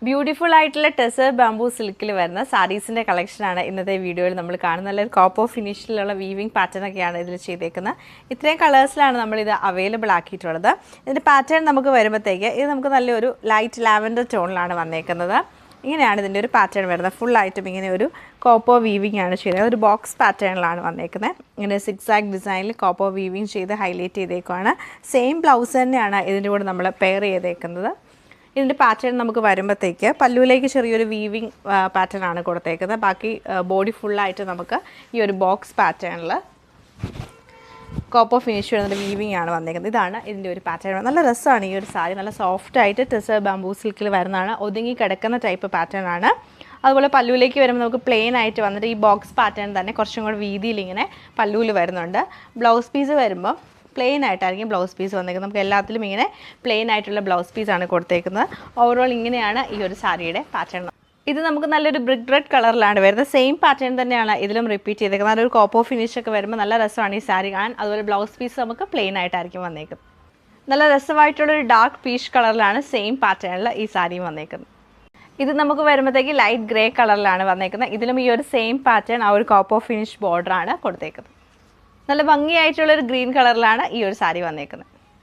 Beautiful ആയിട്ടുള്ള tussar bamboo സിൽക്കിൽ വരുന്ന സാരീസിൻ്റെ കളക്ഷനാണ് ഇന്നത്തെ വീഡിയോയിൽ നമ്മൾ കാണുന്നത്. നല്ലൊരു കോപ്പർ ഫിനിഷിലുള്ള വീവിങ് പാറ്റേൺ ഒക്കെയാണ് ഇതിൽ ചെയ്തേക്കുന്നത്. ഇത്രയും കളേഴ്സിലാണ് നമ്മളിത് അവൈലബിൾ ആക്കിയിട്ടുള്ളത്. ഇതിൻ്റെ പാറ്റേൺ നമുക്ക് വരുമ്പോഴത്തേക്ക് ഇത് നമുക്ക് നല്ലൊരു ലൈറ്റ് ലാവൻഡർ ടോണിലാണ് വന്നേക്കുന്നത്. ഇങ്ങനെയാണ് ഇതിൻ്റെ ഒരു പാറ്റേൺ വരുന്നത്. ഫുള്ളായിട്ടും ഇങ്ങനെ ഒരു കോപ്പർ വീവിങ് ആണ് ചെയ്യുന്നത്. ഒരു ബോക്സ് പാറ്റേണിലാണ് വന്നേക്കുന്നത്. ഇങ്ങനെ സിക്സാക് ഡിസൈനിൽ കോപ്പർ വീവിങ് ചെയ്ത് ഹൈലൈറ്റ് ചെയ്തേക്കുവാണ്. സെയിം ബ്ലൗസ് തന്നെയാണ് ഇതിൻ്റെ കൂടെ നമ്മൾ പെയർ ചെയ്തേക്കുന്നത്. ഇതിൻ്റെ പാറ്റേൺ നമുക്ക് വരുമ്പോഴത്തേക്ക് പല്ലുവിലേക്ക് ചെറിയൊരു വീവിങ് പാറ്റേൺ ആണ് കൊടുത്തേക്കുന്നത്. ബാക്കി ബോഡി ഫുള്ളായിട്ട് നമുക്ക് ഈ ഒരു ബോക്സ് പാറ്റേണിൽ കോപ്പർ ഫിനിഷ് വരുന്ന വീവിങ് ആണ് വന്നേക്കുന്നത്. ഇതാണ് ഇതിൻ്റെ ഒരു പാറ്റേൺ. നല്ല രസമാണ് ഈ ഒരു സാരി. നല്ല സോഫ്റ്റായിട്ട് ടെസർ ബാംബൂ സിൽക്കിൽ വരുന്നതാണ്. ഒതുങ്ങി കിടക്കുന്ന ടൈപ്പ് പാറ്റേൺ ആണ്. അതുപോലെ പല്ലുവിലേക്ക് വരുമ്പോൾ നമുക്ക് പ്ലെയിൻ ആയിട്ട് വന്നിട്ട് ഈ ബോക്സ് പാറ്റേൺ തന്നെ കുറച്ചും കൂടെ വീതിയിൽ ഇങ്ങനെ പല്ലുവിൽ വരുന്നുണ്ട്. ബ്ലൗസ് പീസ് വരുമ്പോൾ പ്ലെയിൻ ആയിട്ടായിരിക്കും ബ്ലൗസ് പീസ് വന്നേക്കുന്നത്. നമുക്ക് എല്ലാത്തിലും ഇങ്ങനെ പ്ലെയിൻ ആയിട്ടുള്ള ബ്ലൗസ് പീസാണ് കൊടുത്തേക്കുന്നത്. ഓവറോൾ ഇങ്ങനെയാണ് ഈ ഒരു സാരിയുടെ പാറ്റേൺ. ഇത് നമുക്ക് നല്ലൊരു ബ്രിക്ക് റെഡ് കളറിലാണ് വരുന്നത്. സെയിം പാറ്റേൺ തന്നെയാണ് ഇതിലും റിപ്പീറ്റ് ചെയ്തേക്കുന്നത്. നല്ലൊരു കോപ്പർ ഫിനിഷ് ഒക്കെ വരുമ്പോൾ നല്ല രസമാണ് ഈ സാരി കാണാൻ. അതുപോലെ ബ്ലൗസ് പീസ് നമുക്ക് പ്ലെയിൻ ആയിട്ടായിരിക്കും വന്നേക്കുന്നത്. നല്ല രസമായിട്ടുള്ളൊരു ഡാർക്ക് പീച്ച് കളറിലാണ് സെയിം പാറ്റേണിൽ ഈ സാരിയും വന്നേക്കുന്നത്. ഇത് നമുക്ക് വരുമ്പോഴത്തേക്ക് ലൈറ്റ് ഗ്രേ കളറിലാണ് വന്നേക്കുന്നത്. ഇതിലും ഈ ഒരു സെയിം പാറ്റേൺ ആ ഒരു കോപ്പർ ഫിനിഷ് ബോർഡറാണ് കൊടുത്തേക്കുന്നത്. നല്ല ഭംഗിയായിട്ടുള്ളൊരു ഗ്രീൻ കളറിലാണ് ഈ ഒരു സാരി വന്നേക്കുന്നത്.